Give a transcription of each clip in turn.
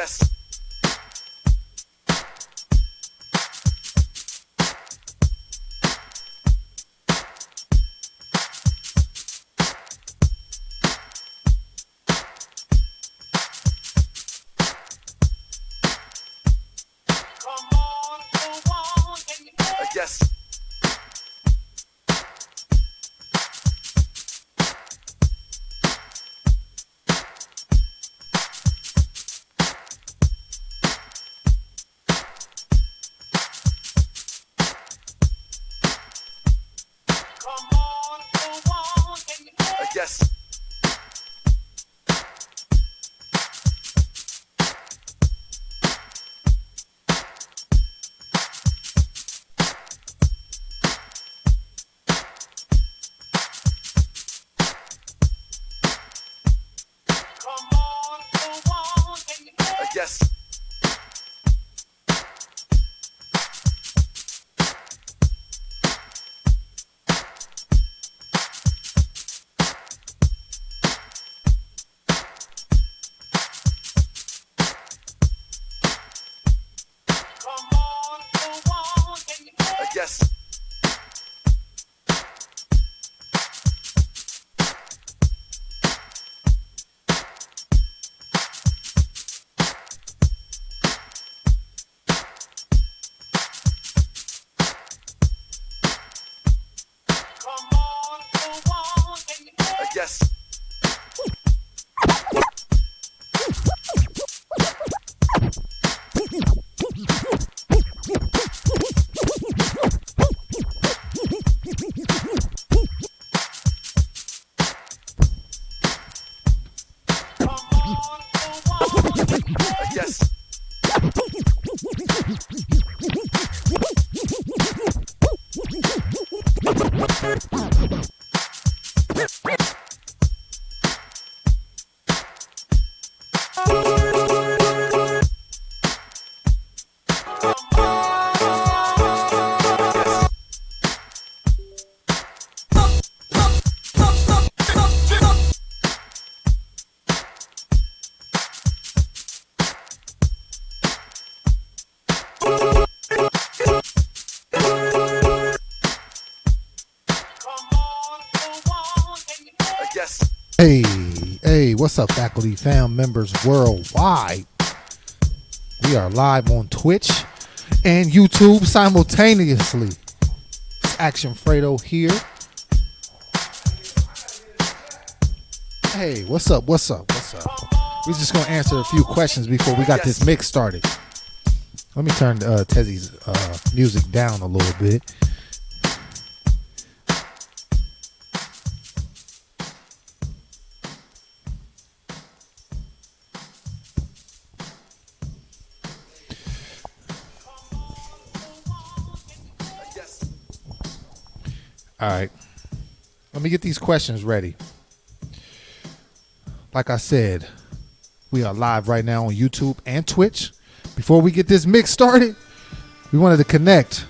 Yes. Yes. Yes. Yes. Yes. Yes. Yes. Yes. Hey, what's up, faculty, fam members worldwide? We are live on Twitch and YouTube simultaneously. It's Action Fredo here. Hey, what's up? We're just going to answer a few questions before we got this mix started. Let me turn Tezzy's music down a little bit. All right, let me get these questions ready. Like I said, we are live right now on YouTube and Twitch. Before we get this mix started, we wanted to connect.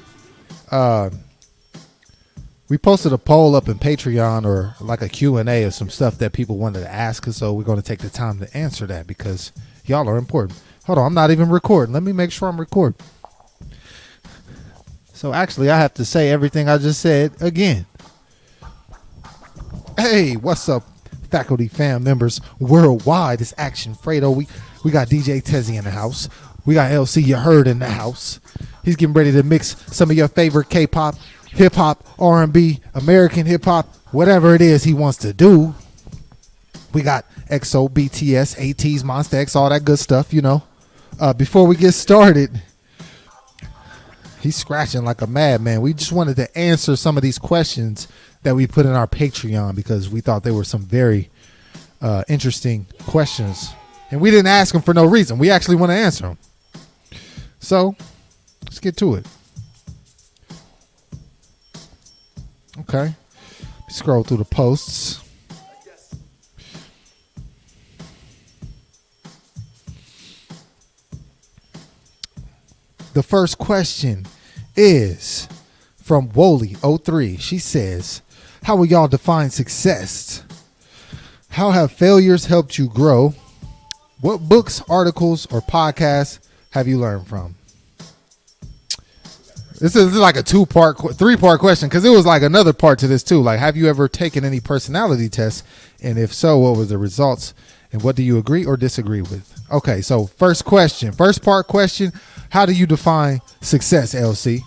We posted a poll up in Patreon, or like a Q&A of some stuff that people wanted to ask us, so we're going to take the time to answer that because y'all are important. Hold on, I'm not even recording. Let me make sure I'm recording. So actually, I have to say everything I just said again. Hey, what's up, faculty, fam members worldwide? It's Action Fredo. We got DJ Tezzy in the house. We got LC You Heard in the house. He's getting ready to mix some of your favorite K-pop, hip-hop, R&B, American hip-hop, whatever it is he wants to do. We got EXO, BTS, ATEEZ, MONSTA X, all that good stuff, you know. Before we get started... He's scratching like a madman. We just wanted to answer some of these questions that we put in our Patreon because we thought they were some very interesting questions. And we didn't ask them for no reason. We actually want to answer them. So, let's get to it. Okay. Scroll through the posts. The first question is from Wooly03. She says, how will y'all define success? How have failures helped you grow? What books, articles, or podcasts have you learned from? This is like a three-part question because it was like another part to this too. Like, have you ever taken any personality tests? And if so, what was the results? And what do you agree or disagree with? Okay, so first part question. How do you define success, LC?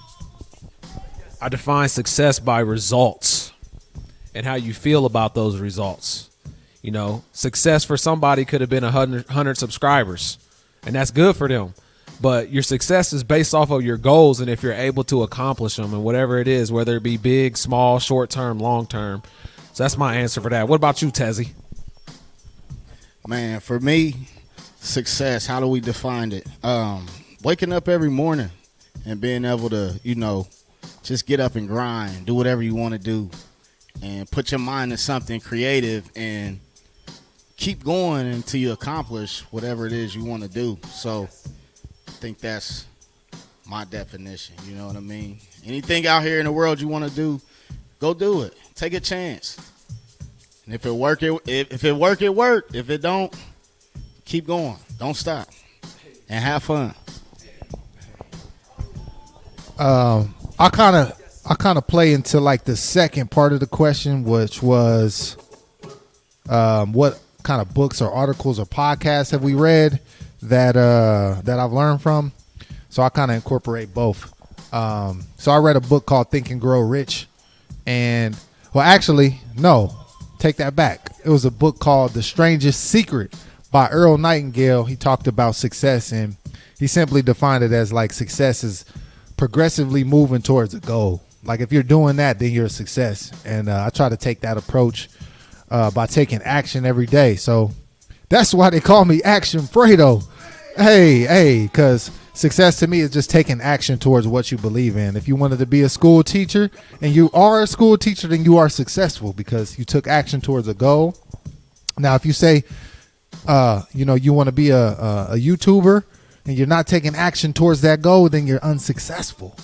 I define success by results and how you feel about those results. You know, success for somebody could have been 100 subscribers, and that's good for them. But your success is based off of your goals and if you're able to accomplish them and whatever it is, whether it be big, small, short term, long term. So that's my answer for that. What about you, Tezzy? Man, for me, success, how do we define it? Waking up every morning and being able to, just get up and grind, do whatever you want to do, and put your mind to something creative and keep going until you accomplish whatever it is you want to do. So I think that's my definition. You know what I mean? Anything out here in the world you want to do, go do it. Take a chance. And if it work, it work. If it don't, keep going. Don't stop. And have fun. I kind of play into like the second part of the question, which was what kind of books or articles or podcasts have we read that I've learned from. So I kind of incorporate both. So I read a book called Think and Grow Rich, and take that back. It was a book called The Strangest Secret by Earl Nightingale. He talked about success, and he simply defined it as like success is progressively moving towards a goal. Like if you're doing that, then you're a success. And I try to take that approach by taking action every day. So that's why they call me Action Fredo. Hey, because success to me is just taking action towards what you believe in. If you wanted to be a school teacher and you are a school teacher, then you are successful because you took action towards a goal. Now, if you say, you want to be a YouTuber and you're not taking action towards that goal, then you're unsuccessful.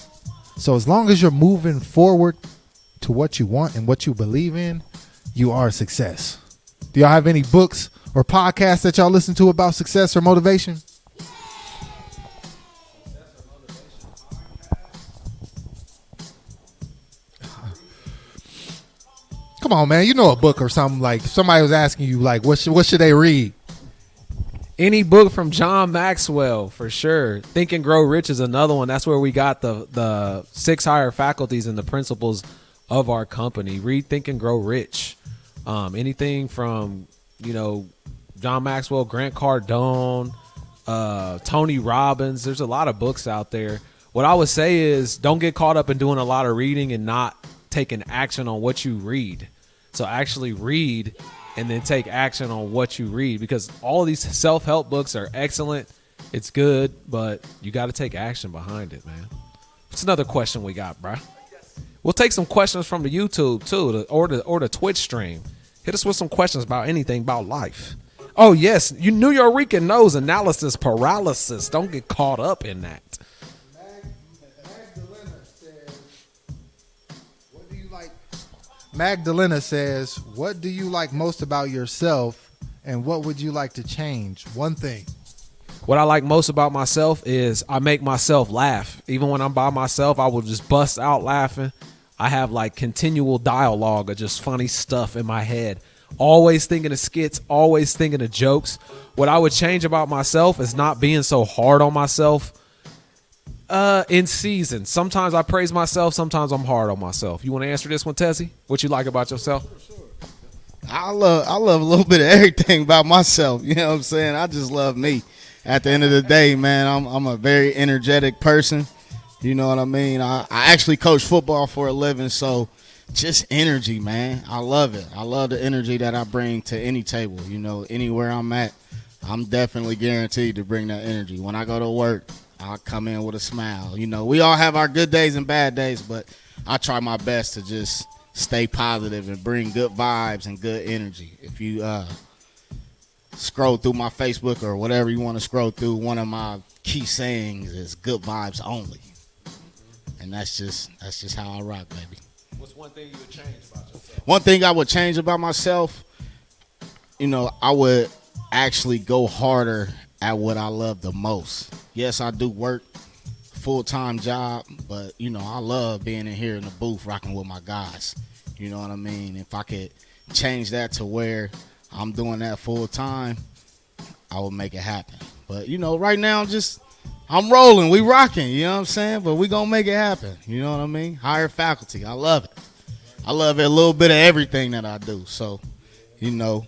So as long as you're moving forward to what you want and what you believe in, you are a success. Do y'all have any books or podcasts that y'all listen to about success or motivation? Come on, man. You know a book or something. Like somebody was asking you, like, what should they read? Any book from John Maxwell, for sure. Think and Grow Rich is another one. That's where we got the 6 higher faculties and the principles of our company. Read Think and Grow Rich. Anything from, John Maxwell, Grant Cardone, Tony Robbins. There's a lot of books out there. What I would say is don't get caught up in doing a lot of reading and not taking action on what you read. So actually read and then take action on what you read, because all of these self-help books are excellent. It's good, but you got to take action behind it, man. What's another question we got, bro? We'll take some questions from the YouTube too, or the Twitch stream. Hit us with some questions about anything about life. Oh yes, you New Yorican knows analysis paralysis. Don't get caught up in that. Magdalena says, what do you like most about yourself and what would you like to change? One thing. What I like most about myself is I make myself laugh. Even when I'm by myself, I will just bust out laughing. I have like continual dialogue of just funny stuff in my head. Always thinking of skits, always thinking of jokes. What I would change about myself is not being so hard on myself. In season. Sometimes I praise myself, sometimes I'm hard on myself. You want to answer this one, Tezzy? What you like about yourself? I love a little bit of everything about myself. You know what I'm saying? I just love me. At the end of the day, man, I'm a very energetic person. You know what I mean? I actually coach football for a living, so just energy, man. I love it. I love the energy that I bring to any table. Anywhere I'm at, I'm definitely guaranteed to bring that energy. When I go to work, I'll come in with a smile. We all have our good days and bad days, but I try my best to just stay positive and bring good vibes and good energy. If you scroll through my Facebook or whatever you want to scroll through, one of my key sayings is good vibes only. And that's just how I rock, baby. What's one thing you would change about yourself? One thing I would change about myself, I would actually go harder at what I love the most. Yes, I do work full-time job, but you know, I love being in here in the booth rocking with my guys. You know what I mean? If I could change that to where I'm doing that full-time, I would make it happen. But you know, right now I'm rolling, we rocking, you know what I'm saying? But we gonna make it happen, you know what I mean? Higher faculty, I love it. I love it, a little bit of everything that I do. So, you know,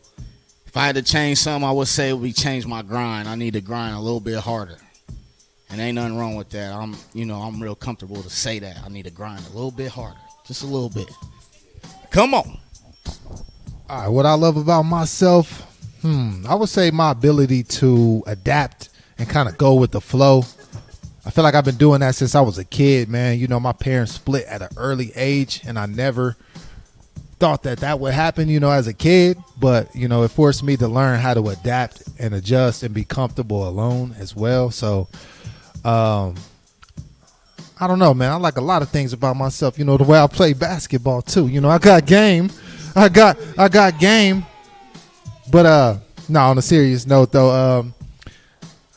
if I had to change something, I would say it would be change my grind. I need to grind a little bit harder. And ain't nothing wrong with that. I'm real comfortable to say that. I need to grind a little bit harder. Just a little bit. Come on. All right, what I love about myself, I would say my ability to adapt and kind of go with the flow. I feel like I've been doing that since I was a kid, man. You know, my parents split at an early age, and I never thought that would happen, you know, as a kid. But, you know, it forced me to learn how to adapt and adjust and be comfortable alone as well. So, I don't know, man. I like a lot of things about myself. You know, the way I play basketball too. You know, I got game. I got game. But no, on a serious note though,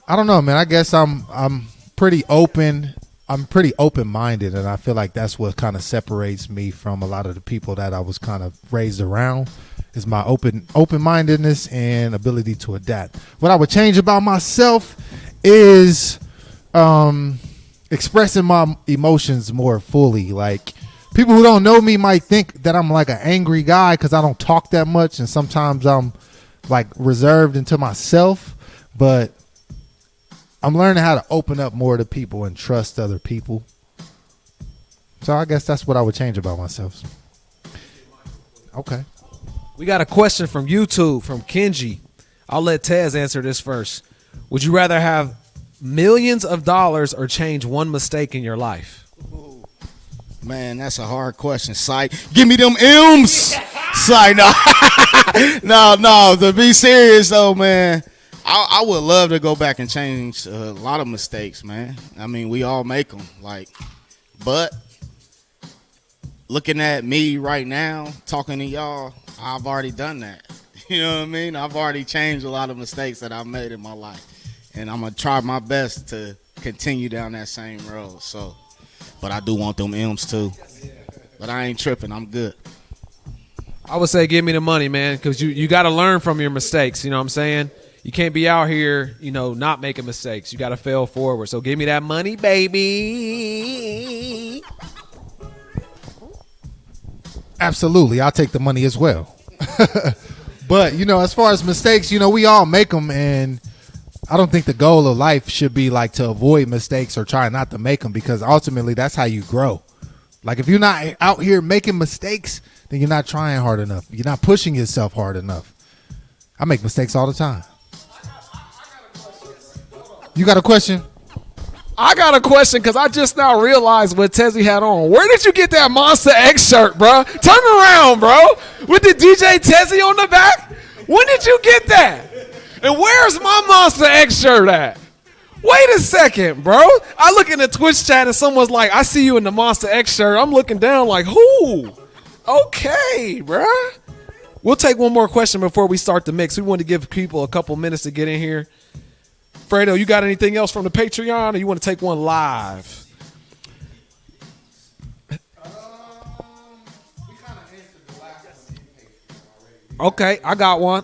I don't know, man. I guess I'm pretty open. I'm pretty open-minded, and I feel like that's what kind of separates me from a lot of the people that I was kind of raised around, is my open-mindedness and ability to adapt. What I would change about myself is expressing my emotions more fully. Like, people who don't know me might think that I'm like an angry guy because I don't talk that much, and sometimes I'm like reserved into myself, but I'm learning how to open up more to people and trust other people. So I guess that's what I would change about myself. Okay. We got a question from YouTube from Kenji. I'll let Tez answer this first. Would you rather have millions of dollars or change one mistake in your life? Man, that's a hard question, Sight. Give me them M's. Sight, no. no. To be serious though, man, I would love to go back and change a lot of mistakes, man. I mean, we all make them, but looking at me right now, talking to y'all, I've already done that. You know what I mean? I've already changed a lot of mistakes that I've made in my life, and I'm gonna try my best to continue down that same road. So, but I do want them M's too. But I ain't tripping. I'm good. I would say give me the money, man, because you got to learn from your mistakes. You know what I'm saying? You can't be out here, you know, not making mistakes. You got to fail forward. So give me that money, baby. Absolutely. I'll take the money as well. But, you know, as far as mistakes, you know, we all make them. And I don't think the goal of life should be like to avoid mistakes or try not to make them, because ultimately that's how you grow. Like, if you're not out here making mistakes, then you're not trying hard enough. You're not pushing yourself hard enough. I make mistakes all the time. You got a question? I got a question because I just now realized what Tezzy had on. Where did you get that MONSTA X shirt, bro? Turn around, bro. With the DJ Tezzy on the back? When did you get that? And where's my MONSTA X shirt at? Wait a second, bro. I look in the Twitch chat and someone's like, I see you in the MONSTA X shirt. I'm looking down like, who? Okay, bro. We'll take one more question before we start the mix. We want to give people a couple minutes to get in here. Fredo, you got anything else from the Patreon, or you want to take one live? Okay, I got one.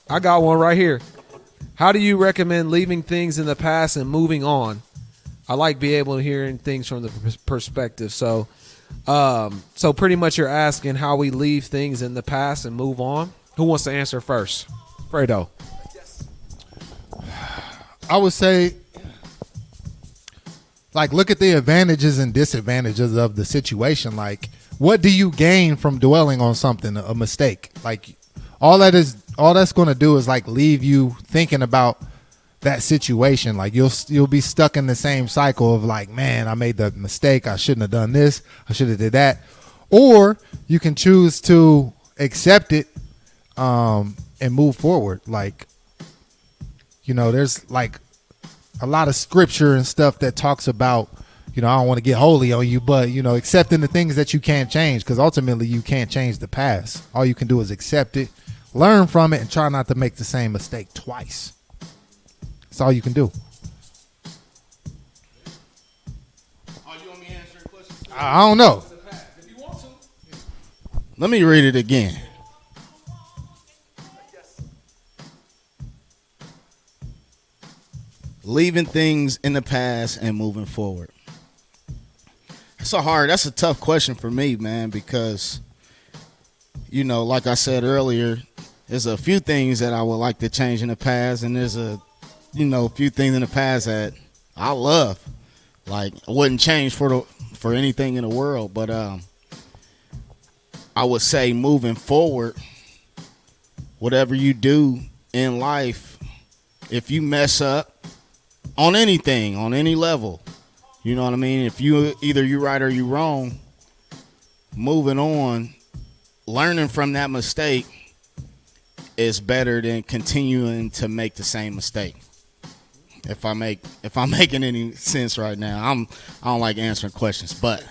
I got one right here. How do you recommend leaving things in the past and moving on? I like being able to hear things from the perspective. So pretty much you're asking how we leave things in the past and move on. Who wants to answer first? Fredo. I would say, like, look at the advantages and disadvantages of the situation. Like, what do you gain from dwelling on something, a mistake? Like, all that's going to do is like leave you thinking about that situation. Like, you'll be stuck in the same cycle of like, man, I made the mistake. I shouldn't have done this. I should have did that. Or you can choose to accept it and move forward. Like, you know, there's like a lot of scripture and stuff that talks about, you know, I don't want to get holy on you, but, you know, accepting the things that you can't change, because ultimately you can't change the past. All you can do is accept it, learn from it, and try not to make the same mistake twice. That's all you can do. I don't know. Let me read it again. Leaving things in the past and moving forward. That's a tough question for me, man, because, you know, like I said earlier, there's a few things that I would like to change in the past, and there's a few things in the past that I love. Like, I wouldn't change for anything in the world, but I would say moving forward, whatever you do in life, if you mess up on anything, on any level, you know what I mean? If you either you're right or you're wrong, moving on, learning from that mistake is better than continuing to make the same mistake. If I'm making any sense right now, I don't like answering questions, but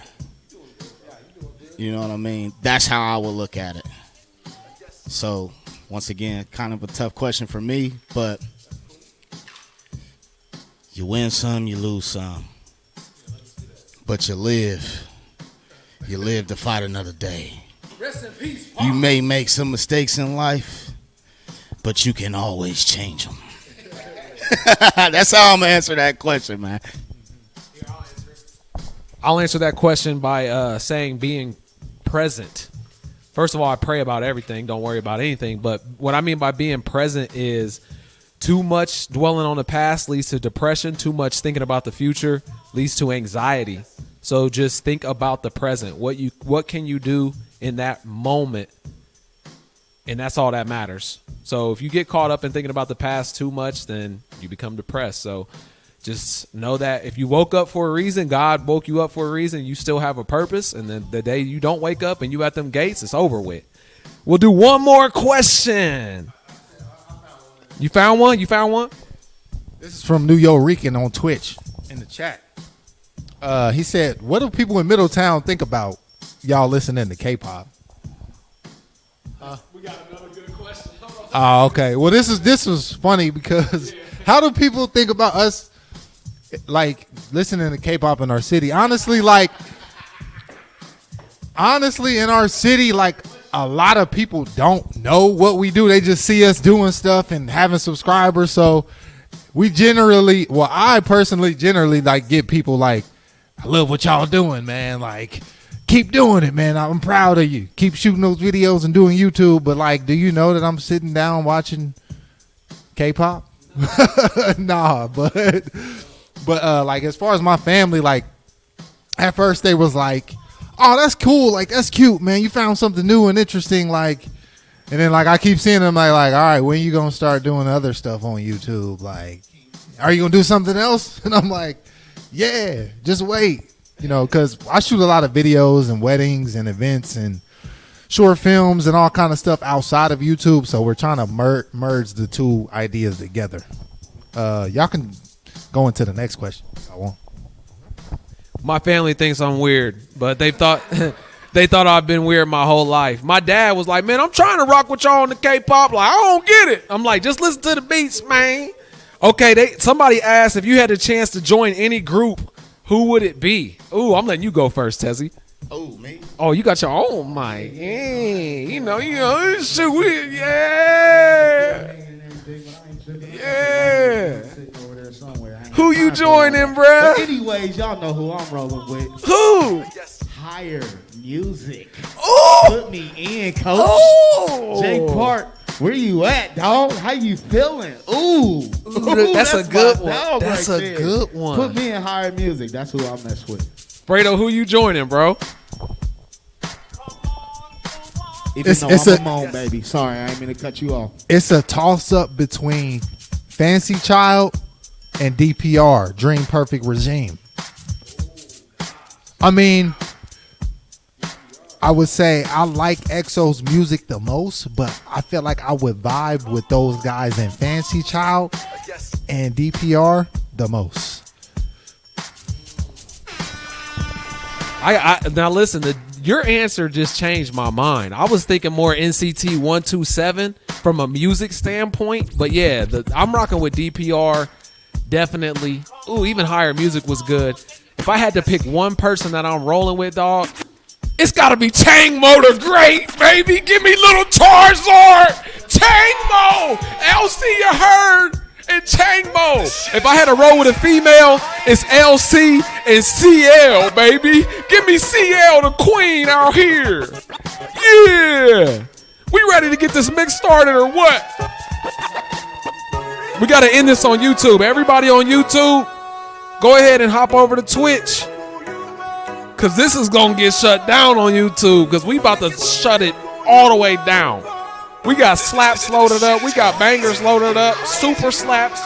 you know what I mean? That's how I would look at it. So once again, kind of a tough question for me, but you win some, you lose some. But you live to fight another day. Rest in peace, Pop. You may make some mistakes in life, but you can always change them. That's how I'm gonna answer that question, man. I'll answer that question by saying being present. First of all, I pray about everything. Don't worry about anything. But what I mean by being present is too much dwelling on the past leads to depression. Too much thinking about the future leads to anxiety. So just think about the present. What can you do in that moment? And that's all that matters. So if you get caught up in thinking about the past too much, then you become depressed. So just know that if you woke up for a reason, God woke you up for a reason, you still have a purpose. And then the day you don't wake up and you at them gates, it's over with. We'll do one more question. You found one? This is from New York Rican on Twitch in the chat. He said, what do people in Middletown think about y'all listening to K-pop? We got another good question. Oh, okay. Well, this was funny because how do people think about us, like, listening to K-pop in our city? Honestly, in our city, like, a lot of people don't know what we do. They just see us doing stuff and having subscribers. So I personally generally like get people like, I love what y'all doing, man. Like, keep doing it, man. I'm proud of you. Keep shooting those videos and doing YouTube. But like, do you know that I'm sitting down watching K-pop? Nah, but like, as far as my family, like, at first they was like, oh, that's cool. Like, that's cute, man. You found something new and interesting. Like, and then like I keep seeing them like, all right, when you gonna start doing other stuff on YouTube? Like, are you gonna do something else? And I'm like, yeah, just wait. You know, because I shoot a lot of videos and weddings and events and short films and all kind of stuff outside of YouTube. So we're trying to merge the two ideas together. Y'all can go into the next question if I want. My family thinks I'm weird, but they thought I've been weird my whole life. My dad was like, man, I'm trying to rock with y'all on the K-pop. Like, I don't get it. I'm like, just listen to the beats, man. Okay, somebody asked if you had a chance to join any group, who would it be? Ooh, I'm letting you go first, Tezzy. Oh, me? Oh, you got your own mic. Yeah, you know, shit, yeah. Yeah. Who you joining, bruh? But anyways, y'all know who I'm rolling with. Who? Higher music. Ooh. Put me in, coach. Ooh. Jay Park, where you at, dog? How you feeling? Ooh. That's a good one. dog That's right a there. good one. Put me in higher music. That's who I mess with. Fredo, who you joining, bro? Even though it's I'm a- a moan, baby. Sorry, I ain't mean to cut you off. It's a toss-up between Fancy Child and DPR, Dream Perfect Regime. I mean, I would say I like EXO's music the most, but I feel like I would vibe with those guys in Fancy Child and DPR the most. Now listen, your answer just changed my mind. I was thinking more NCT 127 from a music standpoint. But yeah, I'm rocking with DPR definitely. Ooh, even Higher Music was good. If I had to pick one person that I'm rolling with, dog, it's got to be Tangmo the Great, baby. Give me little Charizard. Tangmo. LC, you heard? And Tangmo. If I had to roll with a female, it's LC and CL, baby. Give me CL, the queen out here. Yeah. We ready to get this mix started or what? We got to end this on YouTube. Everybody on YouTube, go ahead and hop over to Twitch. Because this is going to get shut down on YouTube. Because we about to shut it all the way down. We got slaps loaded up. We got bangers loaded up. Super slaps.